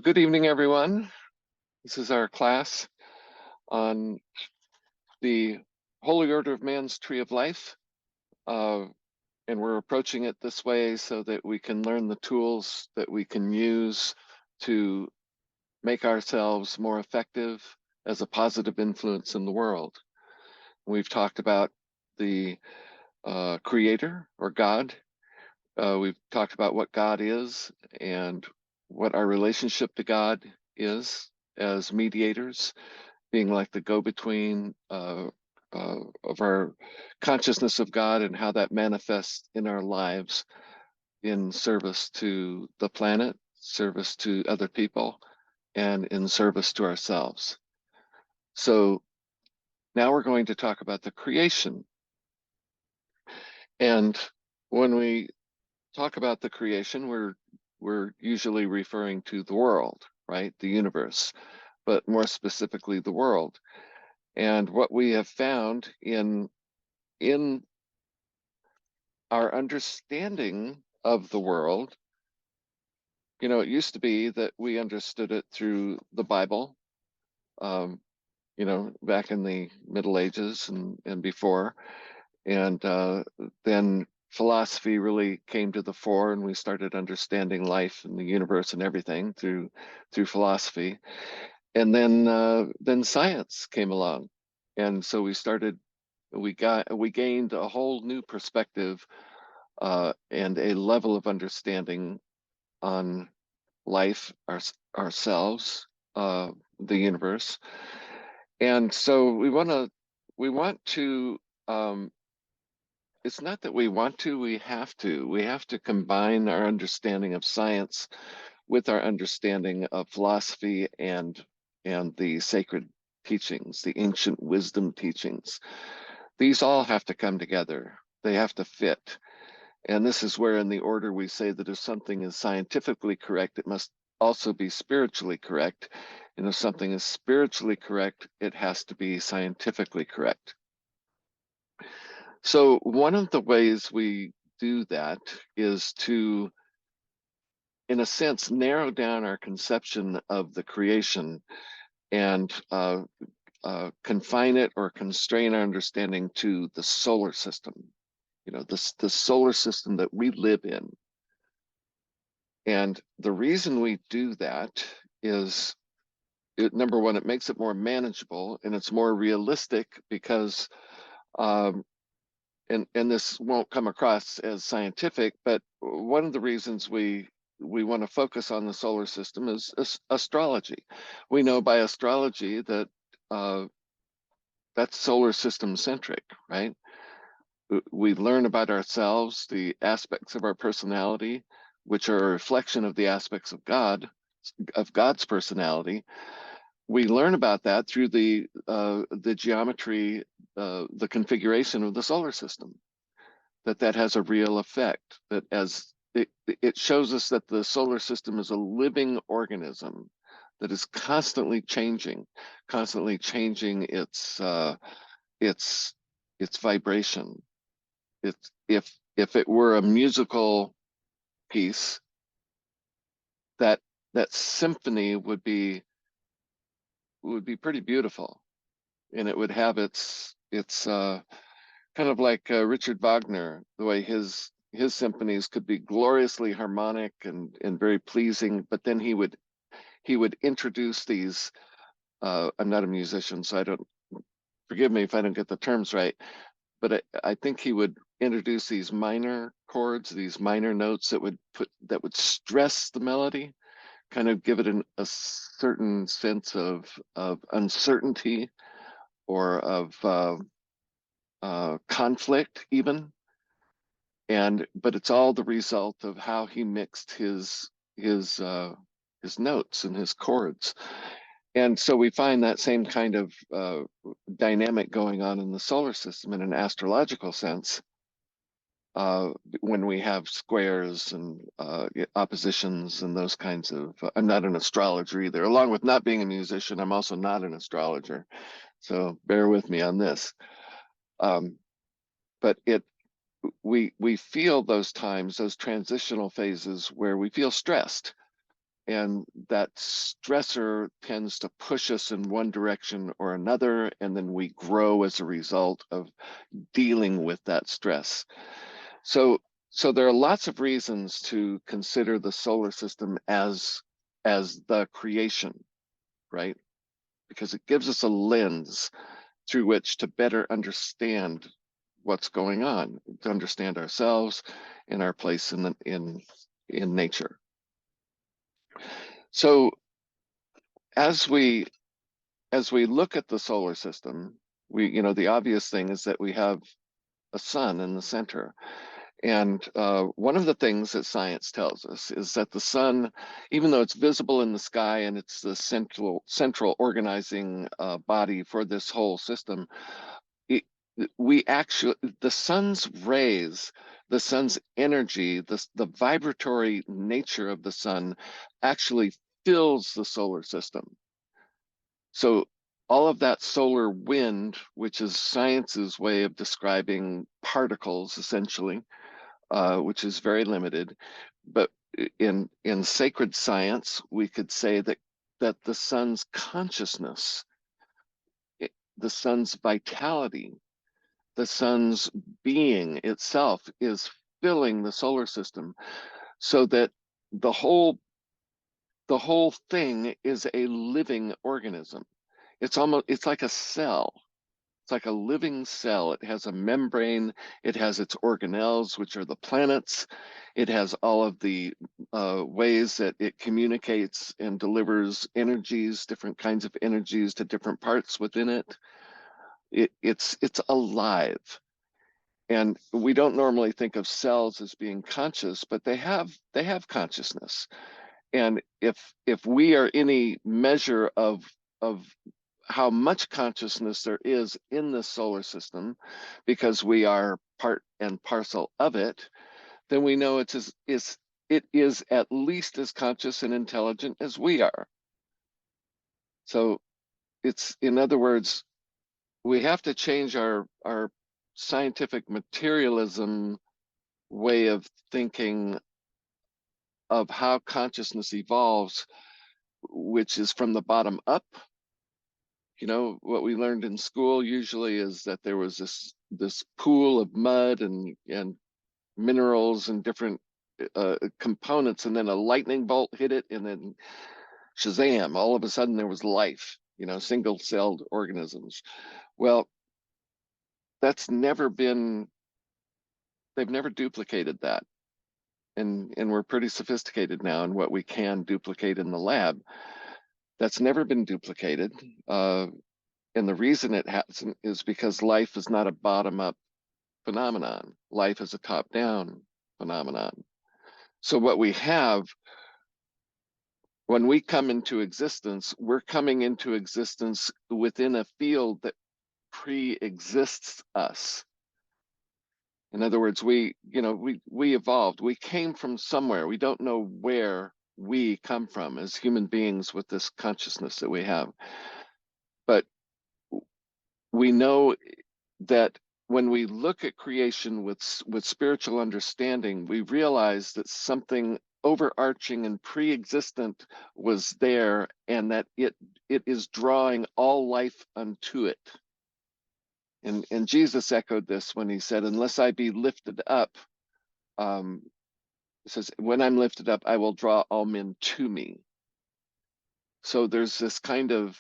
Good evening, everyone. This is our class on the Holy Order of Man's Tree of Life. And we're approaching it this way so that we can learn the tools that we can use to make ourselves more effective as a positive influence in the world. We've talked about the Creator or God. We've talked about what God is and what our relationship to God is as mediators, being like the go-between of our consciousness of God and how that manifests in our lives in service to the planet, service to other people, and in service to ourselves. So now we're going to talk about the creation. And when we talk about the creation, we're usually referring to the world, right? The universe, but more specifically the world. And what we have found in our understanding of the world, it used to be that we understood it through the Bible, back in the Middle Ages and before. And then philosophy really came to the fore, and we started understanding life and the universe and everything through philosophy. And then science came along, and so we gained a whole new perspective and a level of understanding on life, ourselves, the universe. And so we want to it's not that we want to, we have to combine our understanding of science with our understanding of philosophy and the sacred teachings, the ancient wisdom teachings. These all have to come together. They have to fit. And this is where in the order we say that if something is scientifically correct, it must also be spiritually correct. And if something is spiritually correct, it has to be scientifically correct. So one of the ways we do that is to, in a sense, narrow down our conception of the creation and confine it or constrain our understanding to the solar system, the solar system that we live in. And the reason we do that is, number one, it makes it more manageable and it's more realistic because and this won't come across as scientific, but one of the reasons we want to focus on the solar system is astrology. We know by astrology that that's solar system centric, right? We learn about ourselves, the aspects of our personality, which are a reflection of the aspects of God, of God's personality. We learn about that through the geometry, the configuration of the solar system, that has a real effect, that as it shows us that the solar system is a living organism that is constantly changing its vibration. It's, if it were a musical piece, that symphony would be pretty beautiful, and it would have its kind of like Richard Wagner, the way his symphonies could be gloriously harmonic and very pleasing, but then he would introduce these. I'm not a musician, so I don't. Forgive me if I don't get the terms right, but I think he would introduce these minor chords, these minor notes that would stress the melody, kind of give it a certain sense of uncertainty or of conflict even. But it's all the result of how he mixed his notes and his chords. And so we find that same kind of dynamic going on in the solar system in an astrological sense, when we have squares and oppositions and those kinds of. I'm not an astrologer either. Along with not being a musician, I'm also not an astrologer. So bear with me on this. But we feel those times, those transitional phases where we feel stressed. and that stressor tends to push us in one direction or another, and then we grow as a result of dealing with that stress. So there are lots of reasons to consider the solar system as the creation, right? Because it gives us a lens through which to better understand what's going on, to understand ourselves and our place in nature. So as we look at the solar system, the obvious thing is that we have a sun in the center. And one of the things that science tells us is that the sun, even though it's visible in the sky and it's the central organizing body for this whole system, it, the sun's rays, the sun's energy, the vibratory nature of the sun actually fills the solar system. So all of that solar wind, which is science's way of describing particles, essentially, which is very limited. But in sacred science, we could say that the sun's consciousness, the sun's vitality, the sun's being itself is filling the solar system, so that the whole thing is a living organism. It's like a cell. It's like a living cell. It has a membrane. It has its organelles, which are the planets. It has all of the ways that it communicates and delivers energies, different kinds of energies to different parts within it. It's alive. And we don't normally think of cells as being conscious, but they have consciousness. And if we are any measure of how much consciousness there is in the solar system, because we are part and parcel of it, then we know it is at least as conscious and intelligent as we are. So it's, in other words, we have to change our scientific materialism way of thinking of how consciousness evolves, which is from the bottom up. What we learned in school usually is that there was this pool of mud and minerals and different components, and then a lightning bolt hit it, and then shazam, all of a sudden there was life, single-celled organisms. Well, they've never duplicated that. And we're pretty sophisticated now in what we can duplicate in the lab. That's never been duplicated. And the reason it hasn't is because life is not a bottom-up phenomenon. Life is a top-down phenomenon. So what we have, when we come into existence, we're coming into existence within a field that pre-exists us. In other words, we evolved. We came from somewhere. We don't know where we come from as human beings with this consciousness that we have. But we know that when we look at creation with spiritual understanding, we realize that something overarching and pre-existent was there, and that it is drawing all life unto it. And Jesus echoed this when he said, "Unless I be lifted up," it says, "when I'm lifted up, I will draw all men to me." So there's this kind of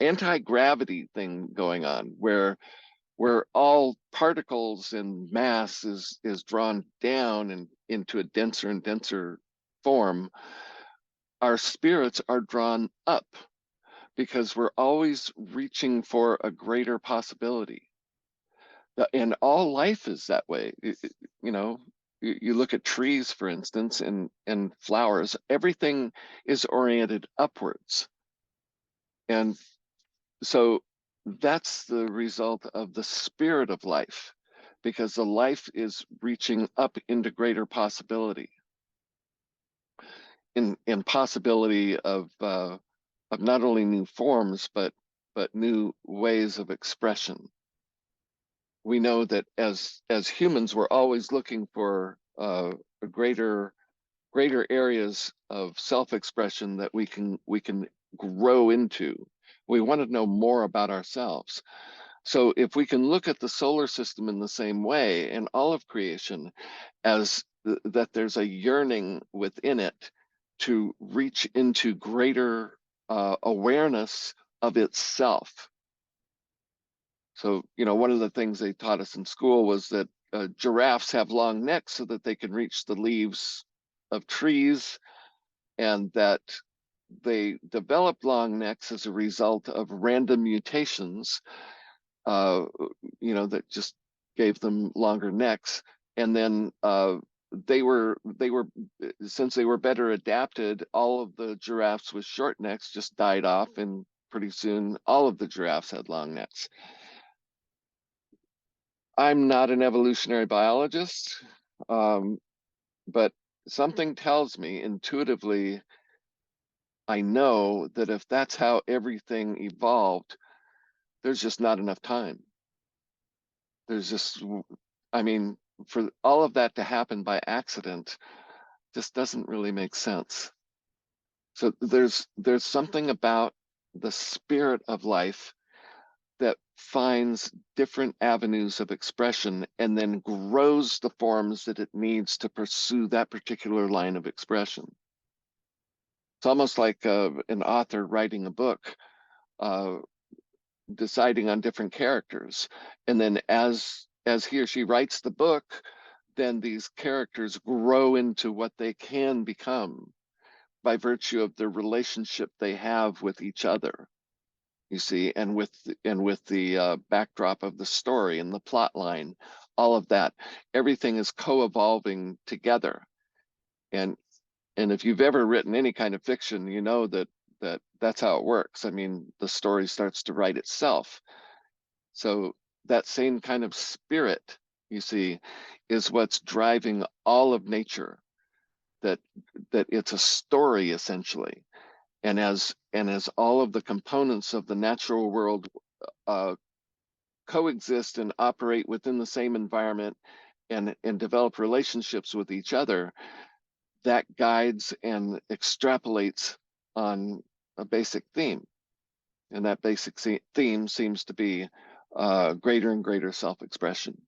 anti-gravity thing going on where all particles and mass is drawn down and into a denser and denser form. Our spirits are drawn up because we're always reaching for a greater possibility. And all life is that way. You look at trees, for instance, and flowers, everything is oriented upwards. And so that's the result of the spirit of life, because the life is reaching up into greater possibility, in possibility of not only new forms, but new ways of expression. We know that as humans, we're always looking for a greater greater areas of self-expression that we can grow into. We want to know more about ourselves. So if we can look at the solar system in the same way and all of creation as that there's a yearning within it to reach into greater awareness of itself. So, one of the things they taught us in school was that giraffes have long necks so that they can reach the leaves of trees, and that they developed long necks as a result of random mutations, uh, that just gave them longer necks. And then they were since they were better adapted, all of the giraffes with short necks just died off, and pretty soon all of the giraffes had long necks. I'm not an evolutionary biologist, um, but something tells me intuitively, I know that if that's how everything evolved, there's just not enough time. There's just, I mean, for all of that to happen by accident just doesn't really make sense. So there's something about the spirit of life that finds different avenues of expression and then grows the forms that it needs to pursue that particular line of expression. It's almost like an author writing a book, uh, deciding on different characters, and then as he or she writes the book, then these characters grow into what they can become by virtue of the relationship they have with each other, you see, and with the backdrop of the story and the plot line, all of that, everything is co-evolving together. And if you've ever written any kind of fiction, you know that's how it works. I mean, the story starts to write itself. So that same kind of spirit, you see, is what's driving all of nature, that it's a story essentially. And as all of the components of the natural world uh, coexist and operate within the same environment and develop relationships with each other, that guides and extrapolates on a basic theme. And that basic theme seems to be greater and greater self-expression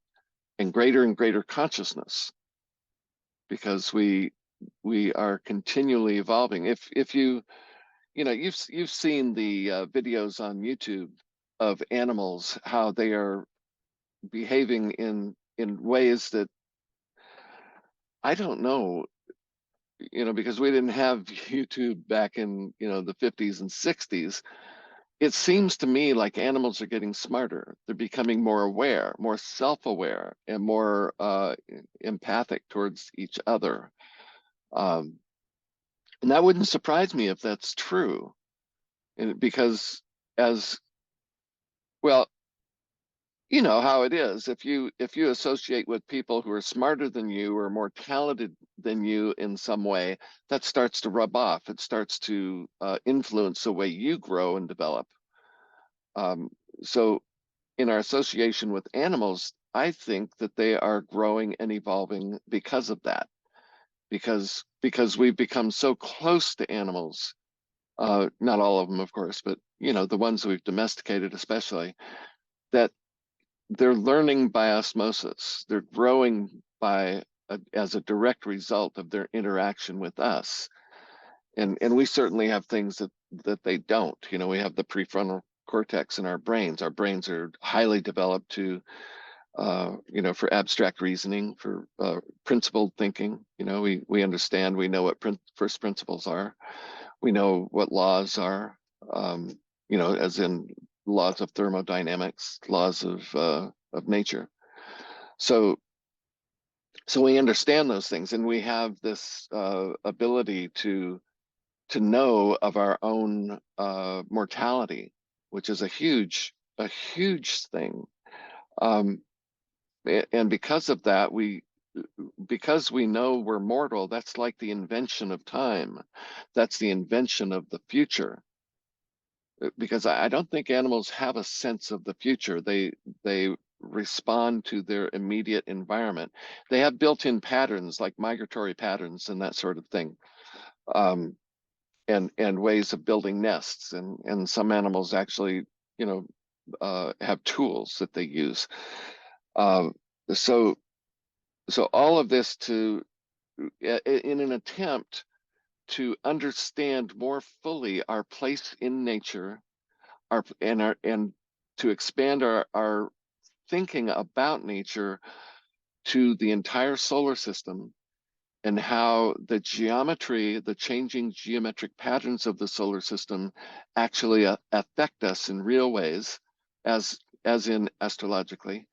and greater consciousness, because we are continually evolving. If you've seen the videos on YouTube of animals, how they are behaving in ways that I don't know, because we didn't have YouTube back in the 50s and 60s. It seems to me like animals are getting smarter. They're becoming more aware, more self-aware, and more empathic towards each other. And that wouldn't surprise me if that's true. And because, as well, you know how it is. If you associate with people who are smarter than you or more talented than you in some way, that starts to rub off. It starts to influence the way you grow and develop. So in our association with animals, I think that they are growing and evolving because of that, because we've become so close to animals. Not all of them, of course, but the ones we've domesticated especially, that they're learning by osmosis. They're growing as a direct result of their interaction with us. And we certainly have things that they don't. We have the prefrontal cortex in our brains. Our brains are highly developed to for abstract reasoning, for principled thinking. We understand, we know what first principles are. We know what laws are, as in laws of thermodynamics, laws of nature. So we understand those things, and we have this ability to know of our own mortality, which is a huge thing. And because of that, because we know we're mortal, that's like the invention of time. That's the invention of the future. Because I don't think animals have a sense of the future. They respond to their immediate environment. They have built-in patterns like migratory patterns and that sort of thing, and ways of building nests. And some animals actually, you know, have tools that they use. Uh, so so all of this in an attempt to understand more fully our place in nature, and to expand our thinking about nature to the entire solar system, and how the geometry, the changing geometric patterns of the solar system actually affect us in real ways, as in astrologically,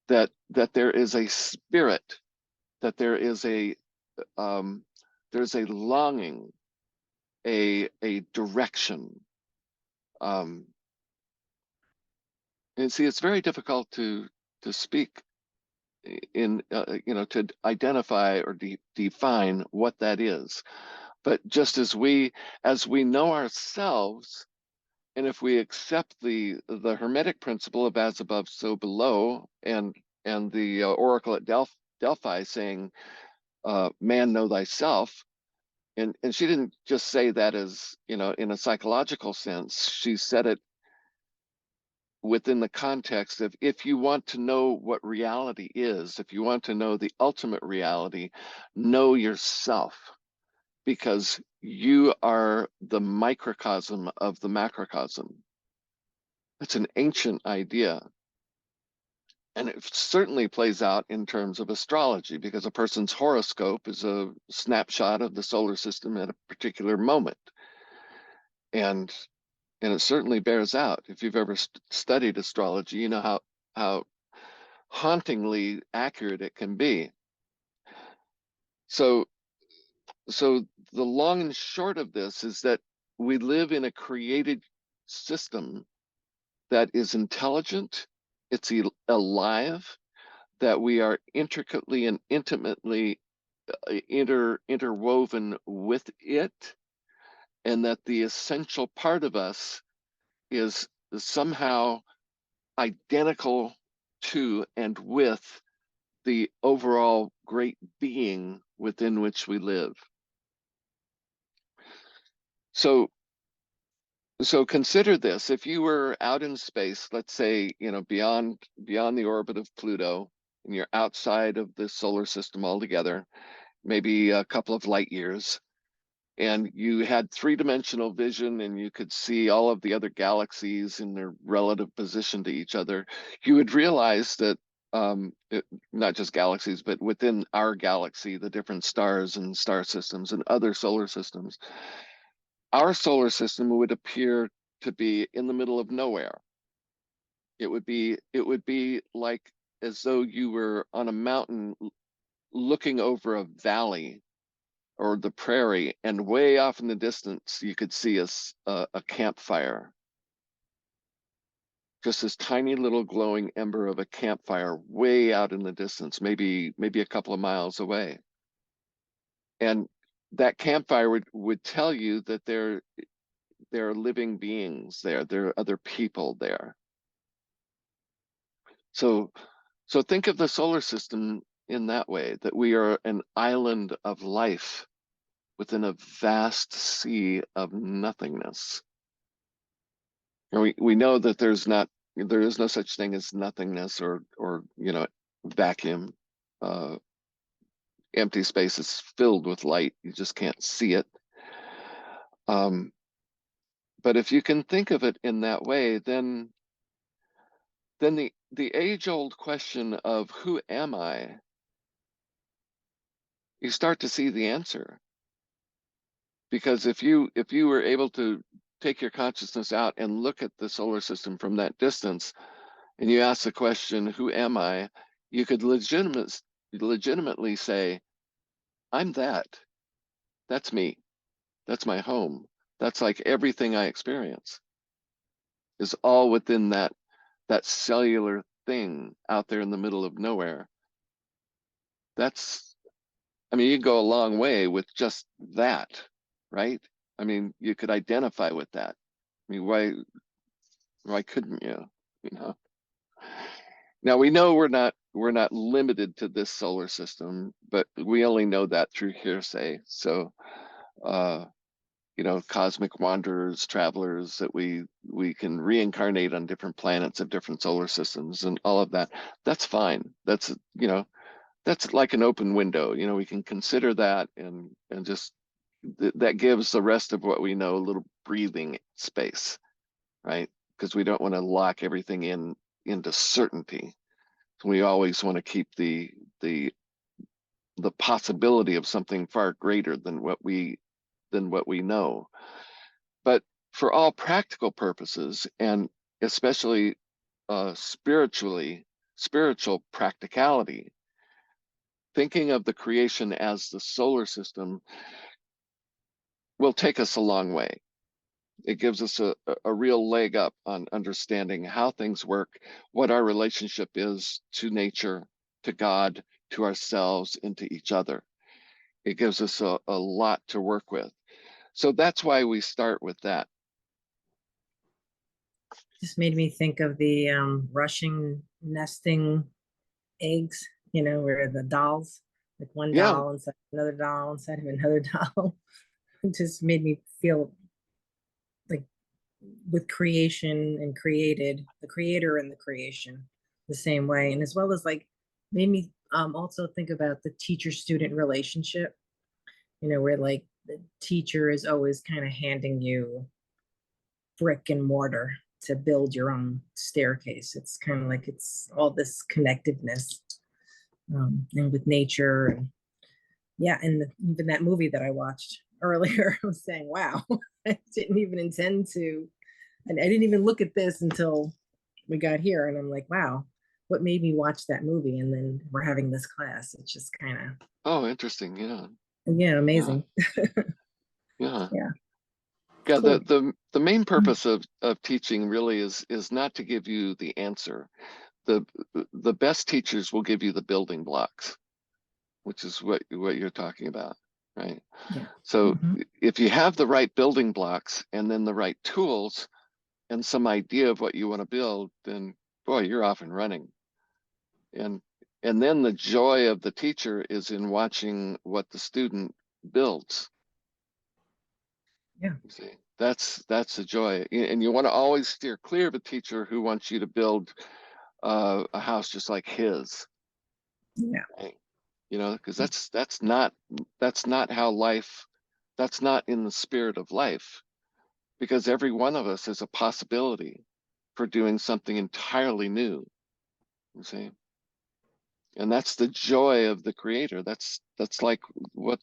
that there is a spirit, that there's a longing, a direction. Um, and see, it's very difficult to speak in, you know, to identify or define what that is. But just as we know ourselves, and if we accept the Hermetic principle of as above, so below, and the oracle at Delphi saying, "Man, know thyself," and she didn't just say that as, you know, in a psychological sense. She said it within the context of, if you want to know what reality is, if you want to know the ultimate reality, know yourself, because you are the microcosm of the macrocosm. It's an ancient idea. And it certainly plays out in terms of astrology, because a person's horoscope is a snapshot of the solar system at a particular moment. And it certainly bears out. If you've ever studied astrology, you know how hauntingly accurate it can be. So so the long and short of this is that we live in a created system that is intelligent, it's alive, that we are intricately and intimately interwoven with it, and that the essential part of us is somehow identical to and with the overall great being within which we live. So so consider this: if you were out in space, let's say, you know, beyond the orbit of Pluto, and you're outside of the solar system altogether, maybe a couple of light years, and you had three-dimensional vision, and you could see all of the other galaxies in their relative position to each other, you would realize that, not just galaxies, but within our galaxy, the different stars and star systems and other solar systems, our solar system would appear to be in the middle of nowhere. It would be like as though you were on a mountain looking over a valley or the prairie, and way off in the distance you could see a campfire, just this tiny little glowing ember of a campfire way out in the distance, maybe a couple of miles away. And that campfire would tell you that there are living beings there are other people there. So think of the solar system in that way, that we are an island of life within a vast sea of nothingness. And we know that there is no such thing as nothingness, or you know, vacuum. Empty space is filled with light. You just can't see it. But if you can think of it in that way, then the age-old question of who am I, you start to see the answer. Because if you were able to take your consciousness out and look at the solar system from that distance, and you ask the question, who am I, you could legitimately say, I'm that. That's me. That's my home. That's like everything I experience is all within that cellular thing out there in the middle of nowhere. That's, I mean, you can go a long way with just that, right? I mean, you could identify with that. I mean, why couldn't you? You know? Now we know we're not limited to this solar system, but we only know that through hearsay. So uh cosmic wanderers, travelers, that we can reincarnate on different planets of different solar systems and all of that. That's fine. That's like an open window. We can consider that, and just that gives the rest of what we know a little breathing space, right? Because we don't want to lock everything into certainty. We always want to keep the the possibility of something far greater than what we know. But for all practical purposes, and especially spiritual practicality, thinking of the creation as the solar system will take us a long way. It gives us a real leg up on understanding how things work, what our relationship is to nature, to God, to ourselves, and to each other. It gives us a lot to work with. So that's why we start with that. Just made me think of the Russian nesting eggs, where the dolls, like one Yeah. doll inside another doll inside of another doll. It just made me feel like with creation and created, the creator and the creation the same way. And as well as like made me also think about the teacher student relationship, where like the teacher is always kind of handing you brick and mortar to build your own staircase. It's kind of like it's all this connectedness, and with nature. And yeah, and even that movie that I watched earlier, I was saying, wow, I didn't even intend to, and I didn't even look at this until we got here. And I'm like, wow, what made me watch that movie? And then we're having this class. It's just kind of, Oh, interesting. Yeah. yeah, Yeah. amazing. Yeah. Yeah, Yeah. The cool. the the main purpose of teaching really is not to give you the answer. The the best teachers will give you the building blocks, which is what you're talking about, right? Yeah. So Hmm. if you have the right building blocks and then the right tools and some idea of what you want to build, then boy, you're off and running. And and then the joy of the teacher is in watching what the student builds. Yeah. You see, that's the joy. And you want to always steer clear of a teacher who wants you to build a house just like his, Yeah. right? Because that's not how life. That's not in the spirit of life. Because every one of us is a possibility for doing something entirely new. You see, and that's the joy of the creator. That's like what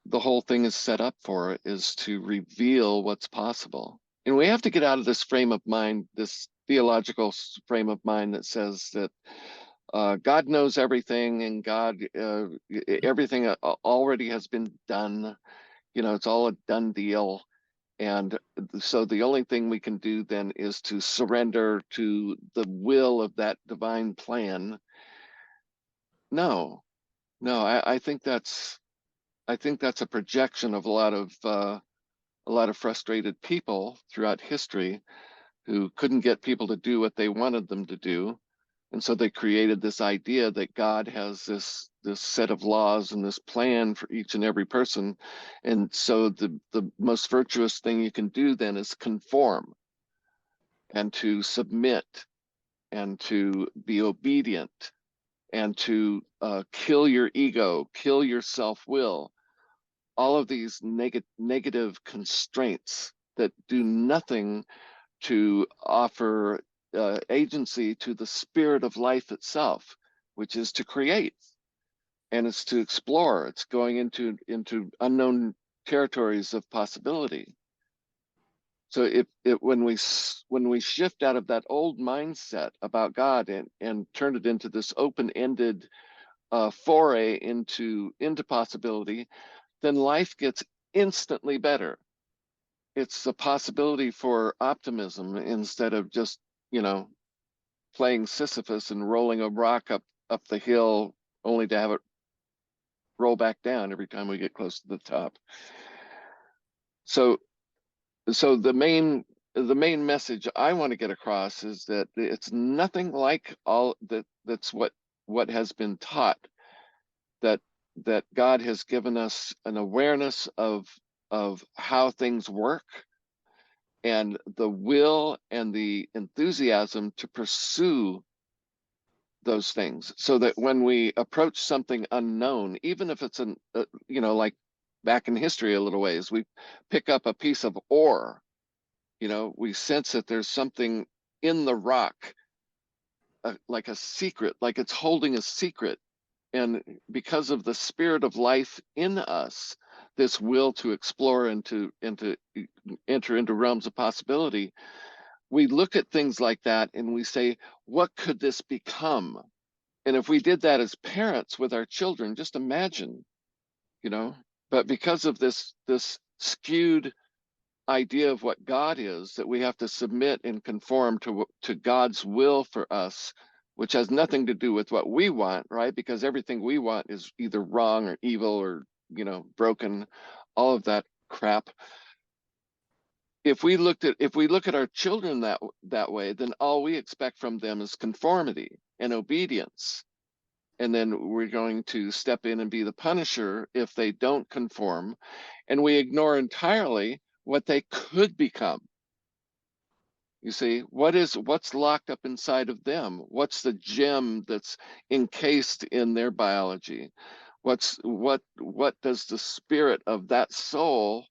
the whole thing is set up for, is to reveal what's possible. And we have to get out of this frame of mind, this theological frame of mind that says that God knows everything, and everything already has been done. It's all a done deal. And so the only thing we can do then is to surrender to the will of that divine plan. No, no, I think that's a projection of a lot of frustrated people throughout history who couldn't get people to do what they wanted them to do. And so they created this idea that God has this set of laws and this plan for each and every person. And so the most virtuous thing you can do then is conform and to submit and to be obedient and to kill your ego, kill your self-will, all of these negative constraints that do nothing to offer agency to the spirit of life itself, which is to create, and it's to explore. It's going into unknown territories of possibility. So when we shift out of that old mindset about God and turn it into this open-ended foray into possibility, then life gets instantly better. It's a possibility for optimism instead of just, you know, playing Sisyphus and rolling a rock up the hill only to have it roll back down every time we get close to the top. So so the main the main message I want to get across is that it's nothing like all that. That's what has been taught. That God has given us an awareness of how things work, and the will and the enthusiasm to pursue those things, so that when we approach something unknown, even if it's like back in history a little ways, we pick up a piece of ore, we sense that there's something in the rock, like a secret, like it's holding a secret. And because of the spirit of life in us, this will to explore and to enter into realms of possibility, we look at things like that and we say, what could this become? And if we did that as parents with our children, just imagine, you know. But because of this skewed idea of what God is, that we have to submit and conform to God's will for us, which has nothing to do with what we want, right? Because everything we want is either wrong or evil or, broken, all of that crap. If we look at our children that way, then all we expect from them is conformity and obedience. And then we're going to step in and be the punisher if they don't conform, and we ignore entirely what they could become. You see, what's locked up inside of them? What's the gem that's encased in their biology? What does the spirit of that soul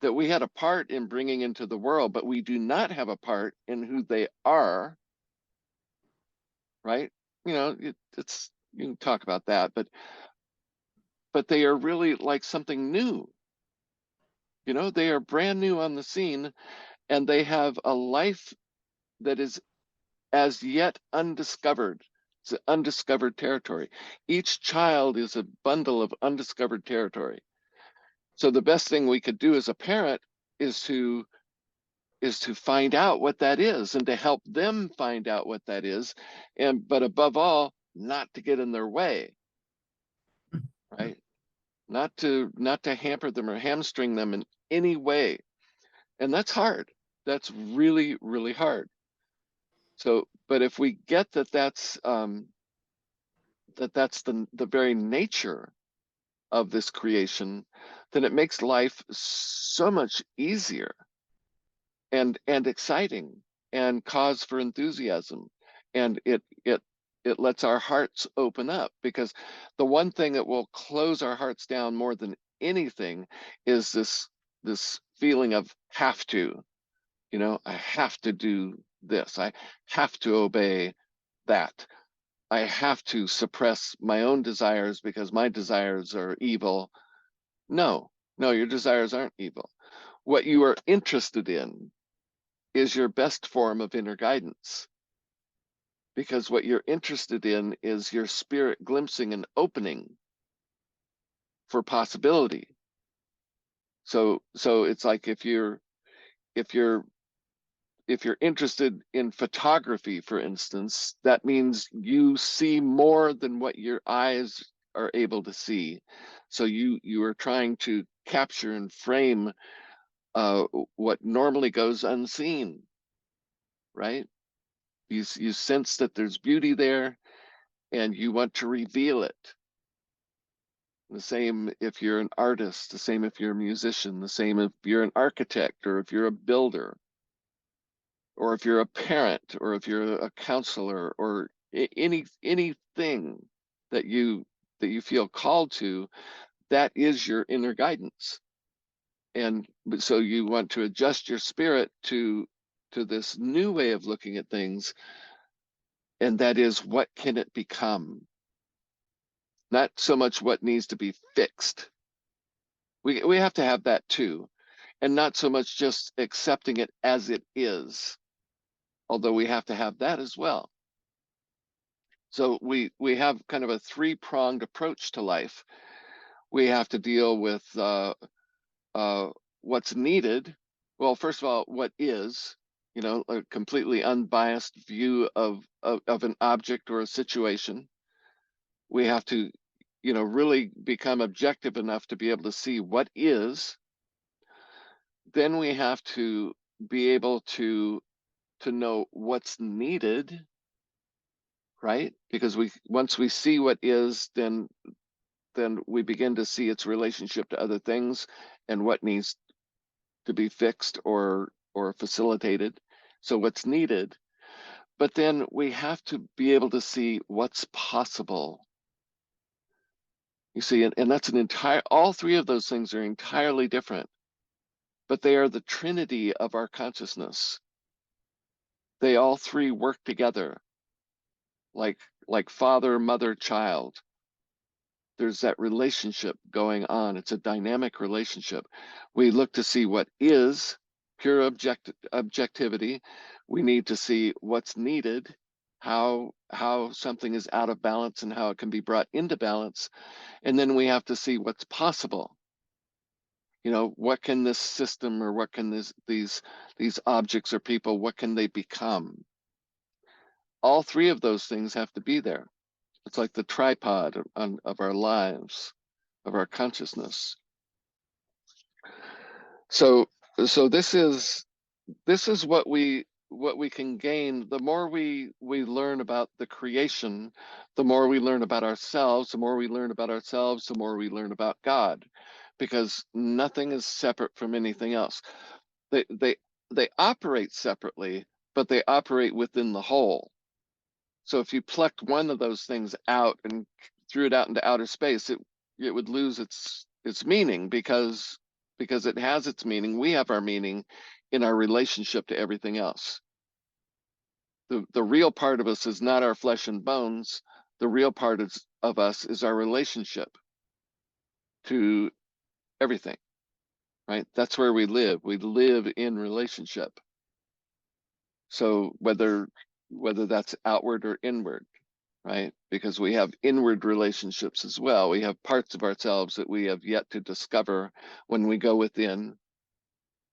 that we had a part in bringing into the world, but we do not have a part in who they are, right? It's, you can talk about that, but they are really like something new. They are brand new on the scene, and they have a life that is as yet undiscovered. It's an undiscovered territory. Each child is a bundle of undiscovered territory. So the best thing we could do as a parent is to find out what that is, and to help them find out what that is, but above all, not to get in their way, right? Not to hamper them or hamstring them in any way. And that's hard. That's really, really hard. So, but if we get that's the very nature of this creation, then it makes life so much easier and exciting and cause for enthusiasm. And it lets our hearts open up, because the one thing that will close our hearts down more than anything is this feeling of have to. I have to do this. I have to obey that. I have to suppress my own desires because my desires are evil. No, no, your desires aren't evil. What you are interested in is your best form of inner guidance, because what you're interested in is your spirit glimpsing and opening for possibility. So it's like if you're interested in photography, for instance, that means you see more than what your eyes are able to see. So you are trying to capture and frame what normally goes unseen, right? You sense that there's beauty there, and you want to reveal it. The same if you're an artist, the same if you're a musician, the same if you're an architect, or if you're a builder, or if you're a parent, or if you're a counselor, or anything that you feel called to, that is your inner guidance. And so you want to adjust your spirit to this new way of looking at things, and that is, what can it become? Not so much what needs to be fixed. We have to have that too, and not so much just accepting it as it is, although we have to have that as well. So we have kind of a three-pronged approach to life. We have to deal with what's needed. Well, first of all, what is, a completely unbiased view of an object or a situation. We have to, really become objective enough to be able to see what is. Then we have to be able to know what's needed, right? Because once we see what is, then we begin to see its relationship to other things and what needs to be fixed or facilitated. So what's needed, but then we have to be able to see what's possible. You see, and that's all three of those things are entirely different, but they are the trinity of our consciousness. They all three work together like father, mother, child. There's that relationship going on. It's a dynamic relationship. We look to see what is pure objectivity. We need to see what's needed, how something is out of balance and how it can be brought into balance. And then we have to see what's possible. You know, what can this system, or what can these objects or people, what can they become? All three of those things have to be there. It's like the tripod of our lives, of our consciousness. So this is what we can gain. The more we learn about the creation, the more we learn about ourselves. The more we learn about ourselves, the more we learn about God, because nothing is separate from anything else. They operate separately, but they operate within the whole. So if you plucked one of those things out and threw it out into outer space, it would lose its meaning, because it has its meaning. We have our meaning in our relationship to everything else. The real part of us is not our flesh and bones. The real part of us is our relationship to everything, right? That's where we live. We live in relationship. So whether that's outward or inward, right? Because we have inward relationships as well. We have parts of ourselves that we have yet to discover. When we go within,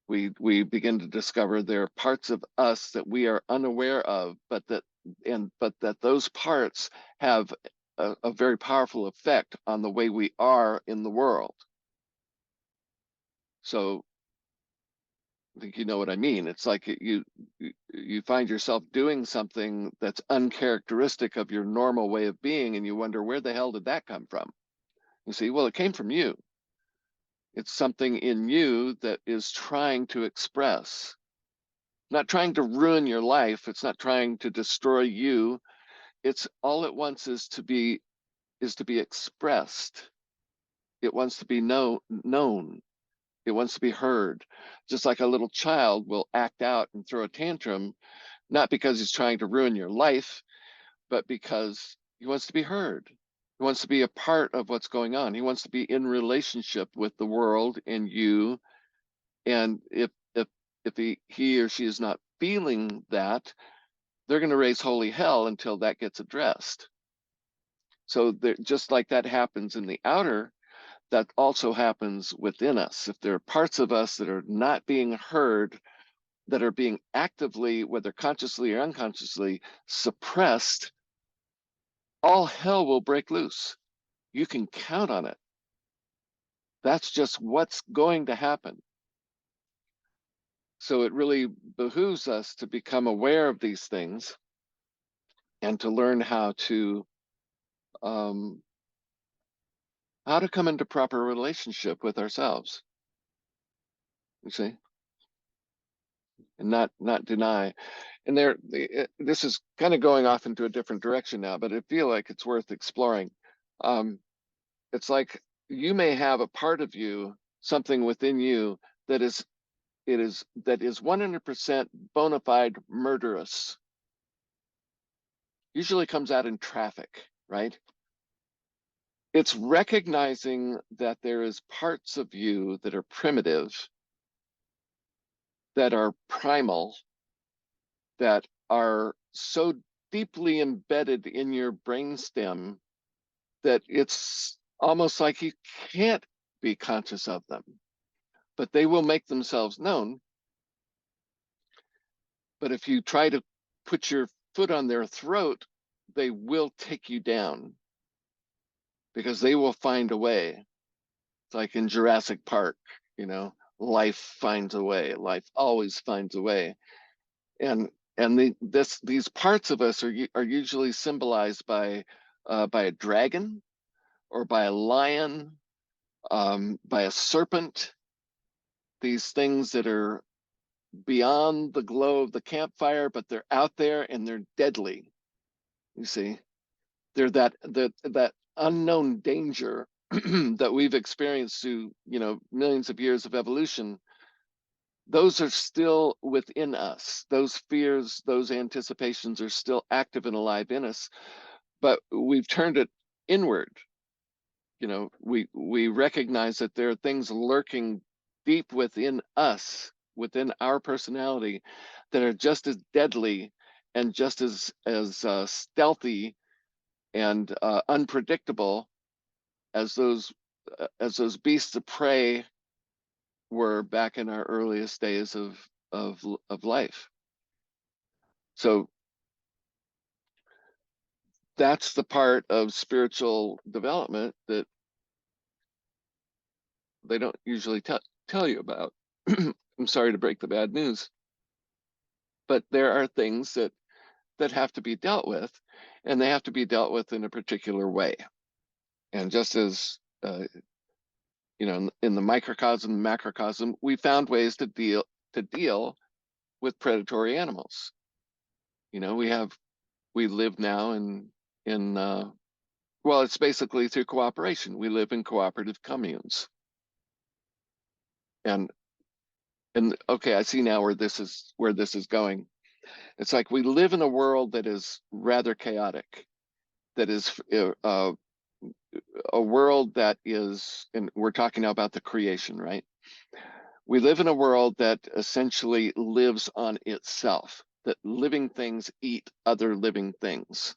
we begin to discover there are parts of us that we are unaware of, but that those parts have a very powerful effect on the way we are in the world. So I think you know what I mean. It's like you find yourself doing something that's uncharacteristic of your normal way of being, and you wonder, where the hell did that come from? You see, well, it came from you. It's something in you that is trying to express, not trying to ruin your life. It's not trying to destroy you. It's all it wants is to be expressed. It wants to be known. It wants to be heard. Just like a little child will act out and throw a tantrum, not because he's trying to ruin your life, but because he wants to be heard. He wants to be a part of what's going on. He wants to be in relationship with the world and you. And if he or she is not feeling that, they're going to raise holy hell until that gets addressed. So just like that happens in the outer, that also happens within us. If there are parts of us that are not being heard, that are being actively, whether consciously or unconsciously, suppressed, all hell will break loose. You can count on it. That's just what's going to happen. So it really behooves us to become aware of these things and to learn how to come into proper relationship with ourselves. You see, and not deny. And this is kind of going off into a different direction now, but I feel like it's worth exploring. It's like you may have a part of you, something within you that is 100% bona fide murderous. Usually comes out in traffic, right? It's recognizing that there is parts of you that are primitive, that are primal, that are so deeply embedded in your brainstem that it's almost like you can't be conscious of them, but they will make themselves known. But if you try to put your foot on their throat, they will take you down, because they will find a way. It's like in Jurassic Park, you know, life finds a way. Life always finds a way. And these parts of us are usually symbolized by a dragon or by a lion, by a serpent. These things that are beyond the glow of the campfire, but they're out there and they're deadly. You see, they're that unknown danger that we've experienced through, millions of years of evolution. Those are still within us. Those fears, those anticipations are still active and alive in us, but we've turned it inward. We recognize that there are things lurking deep within us, within our personality, that are just as deadly and just as stealthy and unpredictable as those beasts of prey were back in our earliest days of life. So that's the part of spiritual development that they don't usually tell you about. I'm sorry to break the bad news, but there are things that have to be dealt with, and they have to be dealt with in a particular way. And just as in the microcosm, macrocosm, we found ways to deal with predatory animals. We live now in well, it's basically through cooperation. We live in cooperative communes. And okay, I see now where this is going. It's like we live in a world that is rather chaotic, that is a world that is, and we're talking now about the creation, right? We live in a world that essentially lives on itself, that living things eat other living things.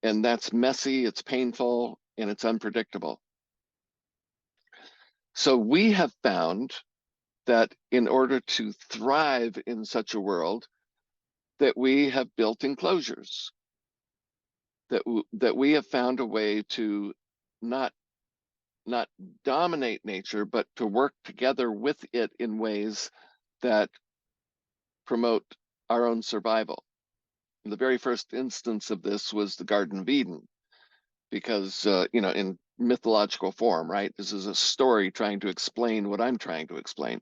And that's messy, it's painful, and it's unpredictable. So we have found that in order to thrive in such a world, that we have built enclosures, that we have found a way to not dominate nature, but to work together with it in ways that promote our own survival. The very first instance of this was the Garden of Eden, because in mythological form, right? This is a story trying to explain what I'm trying to explain.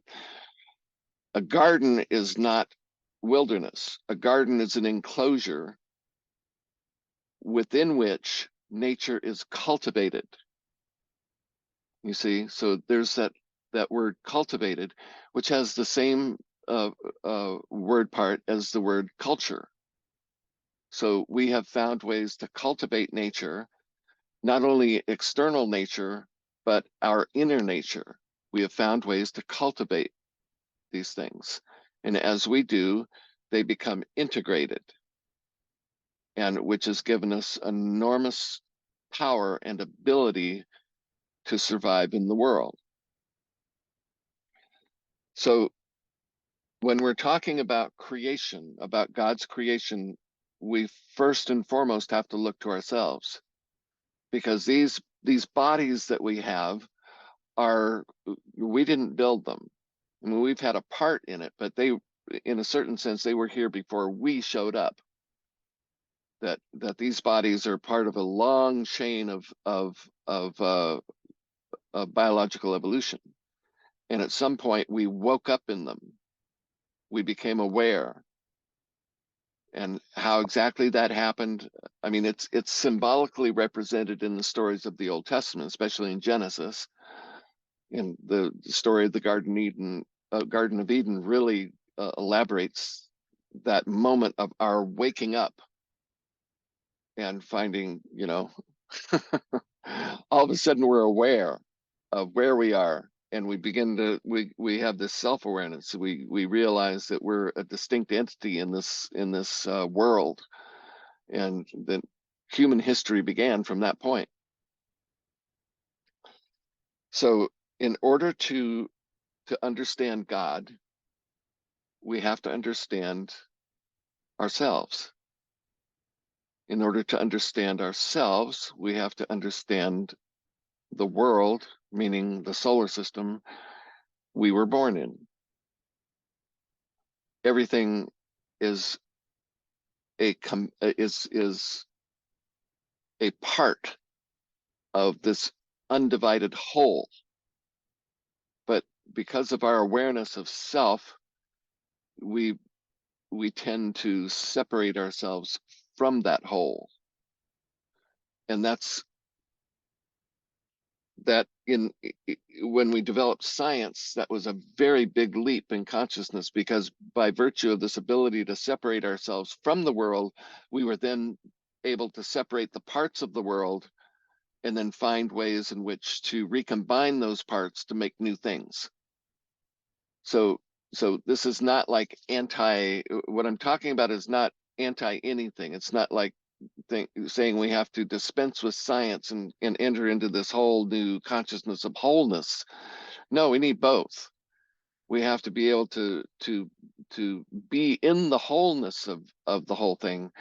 A garden is not wilderness. A garden is an enclosure within which nature is cultivated. You see, so there's that word cultivated, which has the same word part as the word culture. So we have found ways to cultivate nature, not only external nature, but our inner nature. We have found ways to cultivate these things. And as we do, they become integrated, and which has given us enormous power and ability to survive in the world. So when we're talking about creation, about God's creation, we first and foremost have to look to ourselves, because these bodies that we have we didn't build them. I mean, we've had a part in it, but they, in a certain sense, they were here before we showed up. That these bodies are part of a long chain of biological evolution, and at some point we woke up in them. We became aware, and how exactly that happened, I mean, it's symbolically represented in the stories of the Old Testament, especially in Genesis. And the story of the Garden of Eden really elaborates that moment of our waking up and finding, all of a sudden we're aware of where we are, and we begin to we have this self-awareness. We realize that we're a distinct entity in this world, and that human history began from that point. So in order to understand God, we have to understand ourselves. In order to understand ourselves, we have to understand the world, meaning the solar system, we were born in. Everything is is a part of this undivided whole. But because of our awareness of self, we tend to separate ourselves from that whole. And that's that in when we developed science, that was a very big leap in consciousness, because by virtue of this ability to separate ourselves from the world, we were then able to separate the parts of the world and then find ways in which to recombine those parts to make new things. So this is not like what I'm talking about is not anti anything. It's not like saying we have to dispense with science and enter into this whole new consciousness of wholeness. No, we need both. We have to be able to be in the wholeness of the whole thing,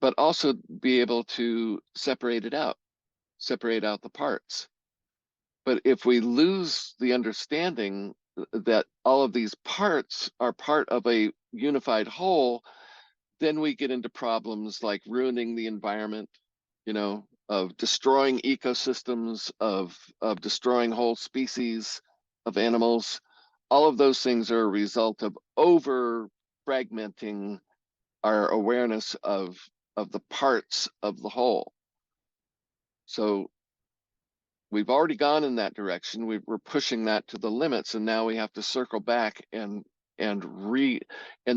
but also be able to separate out the parts. But if we lose the understanding that all of these parts are part of a unified whole, then we get into problems like ruining the environment, of destroying ecosystems, of destroying whole species of animals. All of those things are a result of over fragmenting our awareness of the parts of the whole. So we've already gone in that direction. We're pushing that to the limits, and now we have to circle back and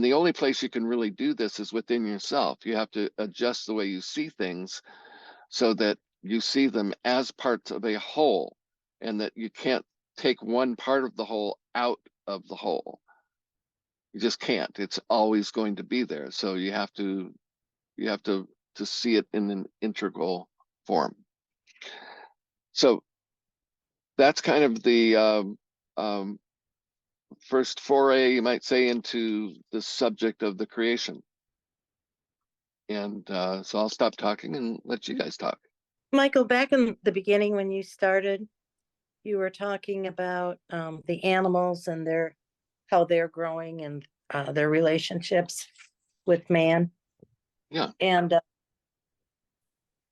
the only place you can really do this is within yourself. You have to adjust the way you see things so that you see them as parts of a whole, and that you can't take one part of the whole out of the whole. You just can't. It's always going to be there. So you have to see it in an integral form. So that's kind of the first foray, you might say, into the subject of the creation. And so I'll stop talking and let you guys talk. Michael, back in the beginning when you started, you were talking about the animals and how they're growing and their relationships with man. Yeah. And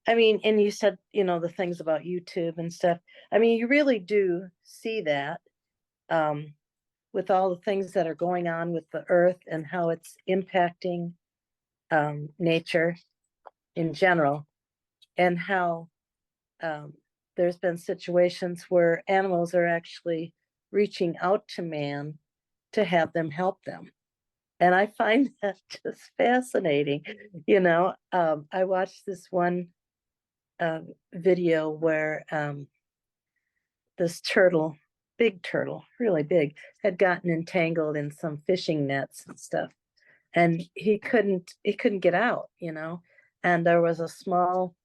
I mean, and you said, the things about YouTube and stuff. I mean, you really do see that with all the things that are going on with the earth and how it's impacting nature in general, and how there's been situations where animals are actually reaching out to man to have them help them. And I find that just fascinating. I watched this one video where this turtle, big turtle, really big, had gotten entangled in some fishing nets and stuff. And he couldn't get out, and there was a small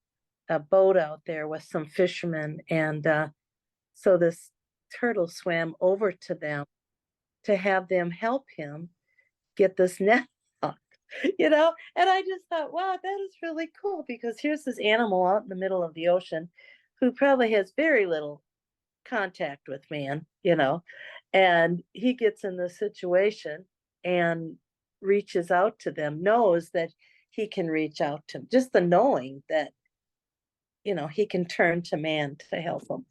boat out there with some fishermen. And so this turtle swam over to them to have them help him get this net off, and I just thought, wow, that is really cool, because here's this animal out in the middle of the ocean who probably has very little contact with man, and he gets in this situation and reaches out to them, knows that he can reach out to them, just the knowing that he can turn to man to help him.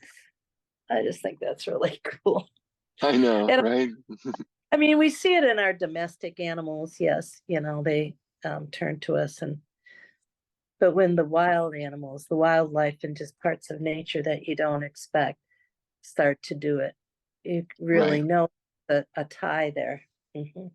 I just think that's really cool. I know, And right? I mean, we see it in our domestic animals. Yes, they turn to us, but when the wild animals, the wildlife, and just parts of nature that you don't expect start to do it, you really Right. know a tie there. Mm-hmm.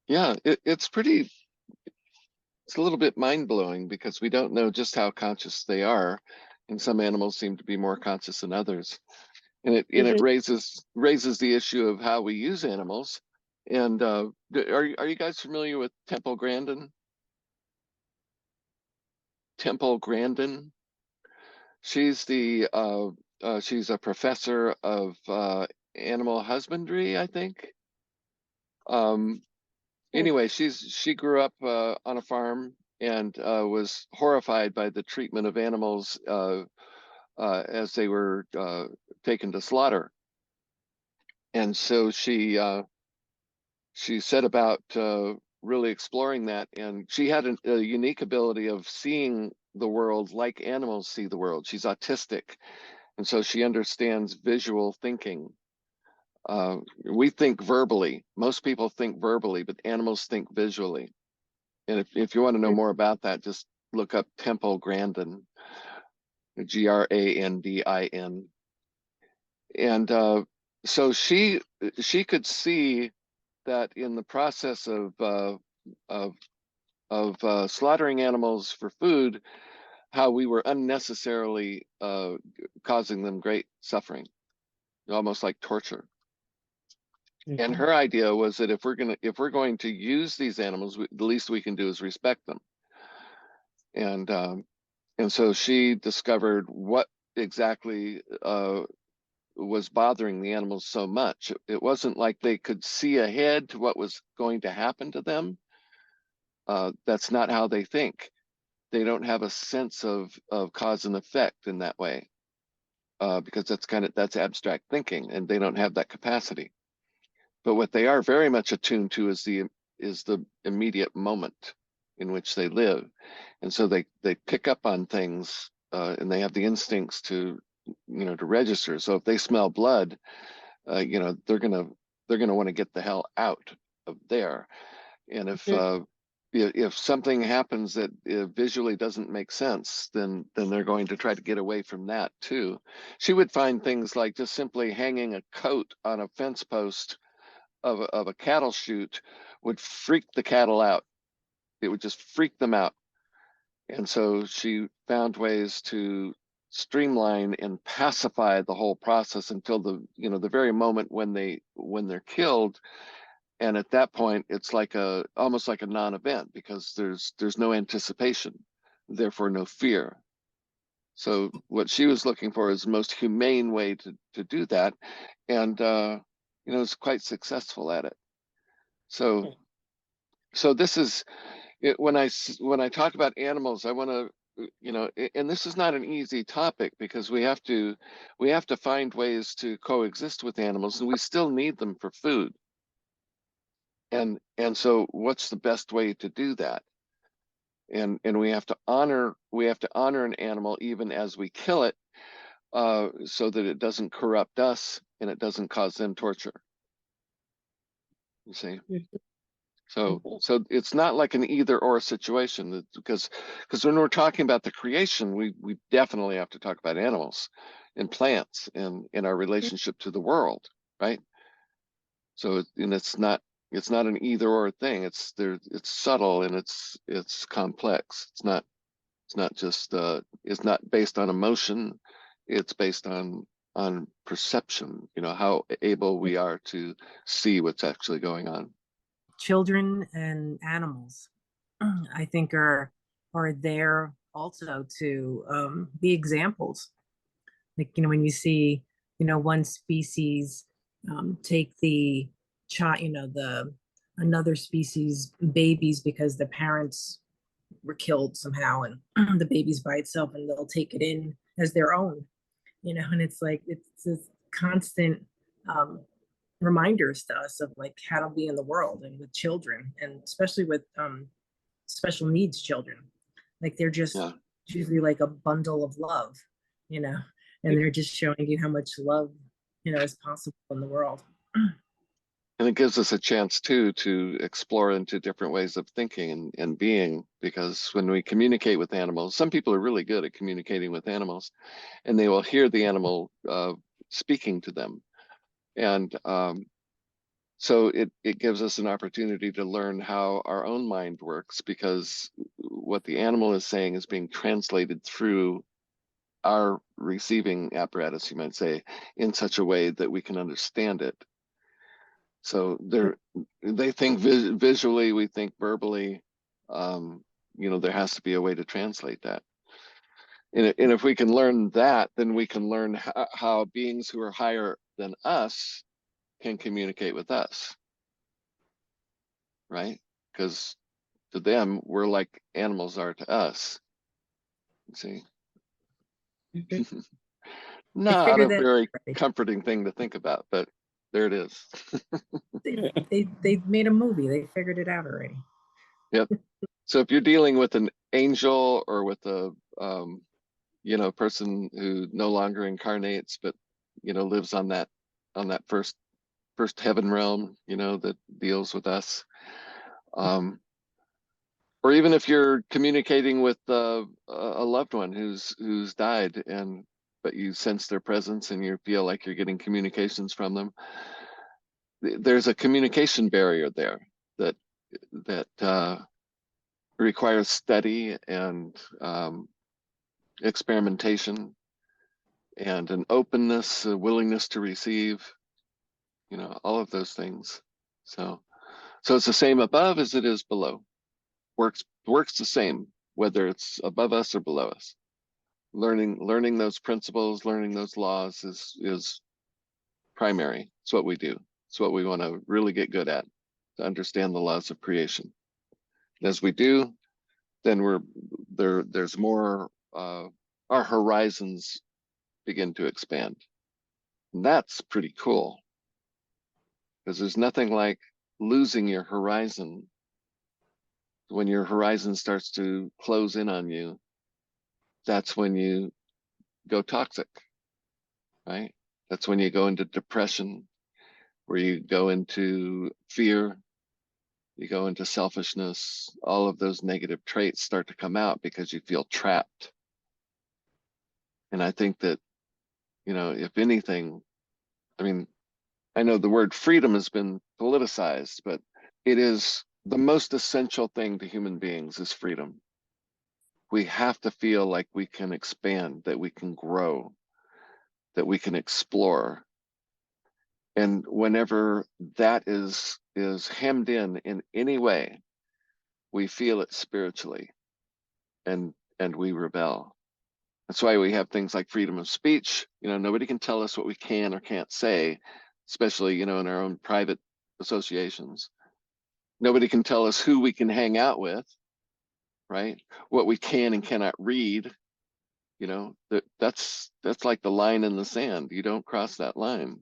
Yeah, it's a little bit mind-blowing, because we don't know just how conscious they are, and some animals seem to be more conscious than others. And it Mm-hmm. raises the issue of how we use animals. And are you guys familiar with Temple Grandin? Temple Grandin. She's she's a professor of animal husbandry, I think. Anyway, she grew up on a farm, and was horrified by the treatment of animals as they were taken to slaughter. And so she set about really exploring that, and she had a unique ability of seeing the world like animals see the world. She's autistic, and so she understands visual thinking. We think verbally. Most people think verbally, but animals think visually. And if you want to know Mm. more about that, just look up Temple Grandin, Grandin. And so she could see that in the process of slaughtering animals for food, how we were unnecessarily causing them great suffering, almost like torture. And Mhm. her idea was that if we're going to use these animals, the least we can do is respect them. And so she discovered what exactly was bothering the animals so much. It wasn't like they could see ahead to what was going to happen to them. That's not how they think. They don't have a sense of cause and effect in that way, because that's abstract thinking, and they don't have that capacity. But what they are very much attuned to is the immediate moment in which they live, and so they pick up on things, and they have the instincts to register. So if they smell blood, they're gonna want to get the hell out of there. And Mhm. if something happens that visually doesn't make sense, then they're going to try to get away from that too. She would find things like just simply hanging a coat on a fence post of a cattle chute would freak the cattle out. It would just freak them out. And so she found ways to streamline and pacify the whole process until the very moment when they're killed. And at that point, it's like almost like a non-event, because there's no anticipation, therefore no fear. So what she was looking for is the most humane way to do that, and is quite successful at it. So this is it. When I talk about animals, I want to, and this is not an easy topic, because we have to find ways to coexist with animals, and we still need them for food. And so what's the best way to do that? And we have to honor an animal even as we kill it, so that it doesn't corrupt us and it doesn't cause them torture. You see? So Mhm. it's not like an either or situation, because when we're talking about the creation, we definitely have to talk about animals and plants and in our relationship to the world, right? So it's not an either or thing. It's subtle, and it's complex. It's not based on emotion. It's based on perception, how able we are to see what's actually going on. Children and animals, I think, are there also to be examples. Like, when you see, one species take the child, the another species babies, because the parents were killed somehow, and the baby's by itself, and they'll take it in as their own, and it's like it's this constant um, reminders to us of like how to be in the world, and with children, and especially with special needs children. Like, they're just Yeah. usually like a bundle of love, you know, and they're just showing you how much love, is possible in the world. And it gives us a chance too to explore into different ways of thinking and being, because when we communicate with animals, some people are really good at communicating with animals, and they will hear the animal speaking to them. And so it gives us an opportunity to learn how our own mind works, because what the animal is saying is being translated through our receiving apparatus, you might say, in such a way that we can understand it. So they think visually, we think verbally. Um, there has to be a way to translate that. And if we can learn that, then we can learn how beings who are higher than us can communicate with us, right? Because to them, we're like animals are to us. See, Mhm. I not figure a that very right. comforting thing to think about, but there it is. They made a movie. They figured it out already. Yep. So if you're dealing with an angel or with a person who no longer incarnates, but lives on that first heaven realm, that deals with us. Or even if you're communicating with a loved one who's died, but you sense their presence and you feel like you're getting communications from them, there's a communication barrier there that requires study and experimentation and an openness, a willingness to receive, all of those things. So it's the same above as it is below. Works the same, whether it's above us or below us. Learning those principles, learning those laws is primary. It's what we do. It's what we want to really get good at, to understand the laws of creation. And as we do, then there's more, our horizons begin to expand. And that's pretty cool, because there's nothing like losing your horizon. When your horizon starts to close in on you, that's when you go toxic, right? That's when you go into depression, where you go into fear, you go into selfishness. All of those negative traits start to come out because you feel trapped. And I think that, if anything, I mean, I know the word freedom has been politicized, but it is the most essential thing to human beings is freedom. We have to feel like we can expand, that we can grow, that we can explore. And whenever that is hemmed in any way, we feel it spiritually, and we rebel. That's why we have things like freedom of speech. Nobody can tell us what we can or can't say, especially, in our own private associations. Nobody can tell us who we can hang out with, right? What we can and cannot read. That's like the line in the sand. You don't cross that line.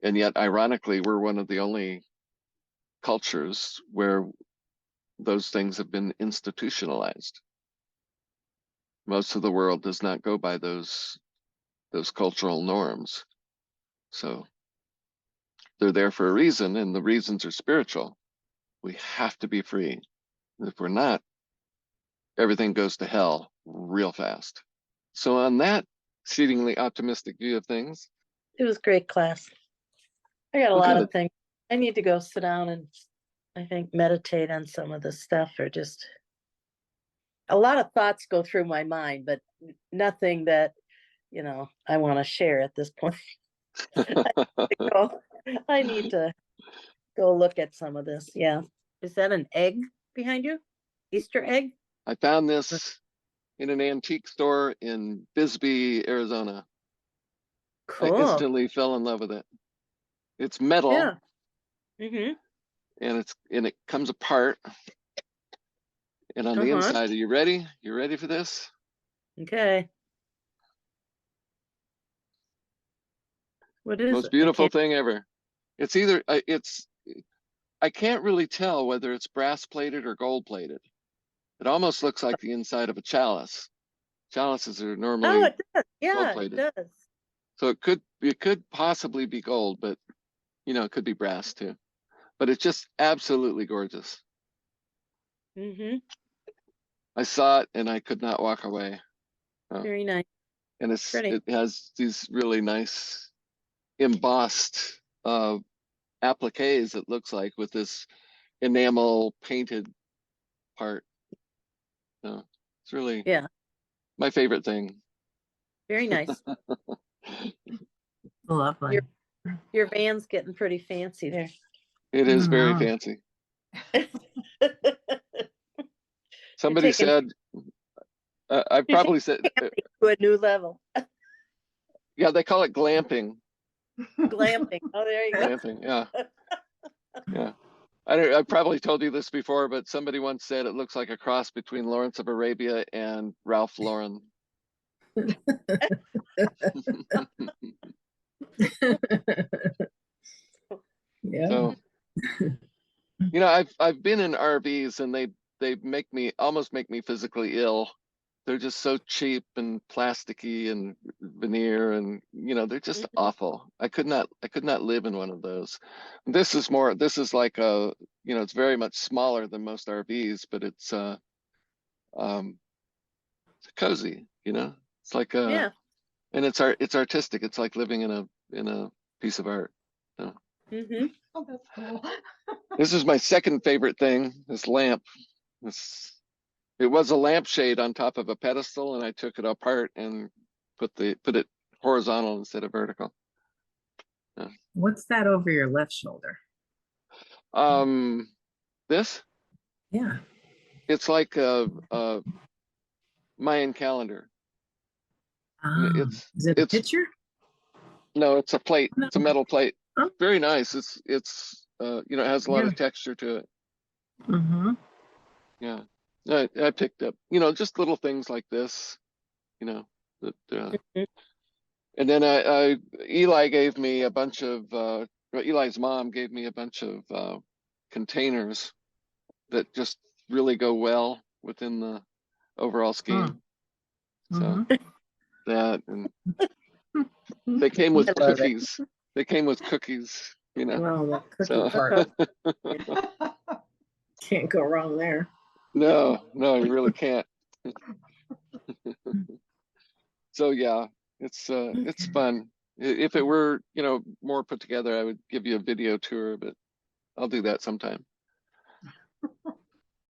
And yet, ironically, we're one of the only cultures where those things have been institutionalized. Most of the world does not go by those cultural norms. So they're there for a reason, and the reasons are spiritual. We have to be free. If we're not, everything goes to hell real fast. So on that exceedingly optimistic view of things, It was great class. I got a Well, lot good. of things. I need to go sit down and I think meditate on some of the stuff, or just a lot of thoughts go through my mind, but nothing that, I want to share at this point. So, I need to go look at some of this. Yeah. Is that an egg behind you? Easter egg? I found this in an antique store in Bisbee, Arizona. I Cool. instantly fell in love with it. It's metal. Yeah. Mm-hmm. and it comes apart. And on the inside, are you ready? You ready for this? Okay. What is Most it? beautiful thing ever. It's either I can't really tell whether it's brass plated or gold plated. It almost looks like the inside of a chalice. Chalices are Oh, normally it does. Yeah, gold it plated. does. So it could possibly be gold, but it could be brass too. But it's just absolutely gorgeous. Mm-hmm. I saw it and I could not walk away. Very nice. And Pretty. it has these really nice embossed appliques, it looks like, with this enamel painted part. So it's really my favorite thing. Very nice. Lovely. Your van's getting pretty fancy there. It is very Wow. fancy. Somebody taking- said, I probably said, to a new level. yeah, they call it glamping. Glamping. Oh, there you go. Glamping, yeah. Yeah. I probably told you this before, but somebody once said it looks like a cross between Lawrence of Arabia and Ralph Lauren. Yeah. So, you know, I've been in RVs and they almost make me physically ill. They're just so cheap and plasticky and veneer, and you know, they're just awful. I could not live in one of those. This is like a, you know, it's very much smaller than most RVs, but um it's cozy, you know. It's like Yeah. and it's artistic. It's like living in a piece of art. So, Mm-hmm. Oh, that's cool. this is my second favorite thing, this lamp. This It was a lampshade on top of a pedestal, and I took it apart and put it horizontal instead of vertical. Yeah. What's that over your left shoulder? Um, this Yeah. it's like a Mayan calendar. Ah, It's is it a picture? no, it's a plate. No. It's a metal plate. Oh. Very nice. It's you know, it has a lot Yeah. of texture to it. Mm-hmm. Yeah. I picked up, you know, just little things like this, you know, that and then Eli gave me a bunch of Eli's mom gave me a bunch of containers that just really go well within the overall scheme. So Mm-hmm. that, and they came with I love it. cookies. They came with cookies, you know. Well, the cookie So part can't go wrong there. no, you really can't. So yeah, it's Okay. fun. If it were, you know, more put together, I would give you a video tour, but I'll do that sometime.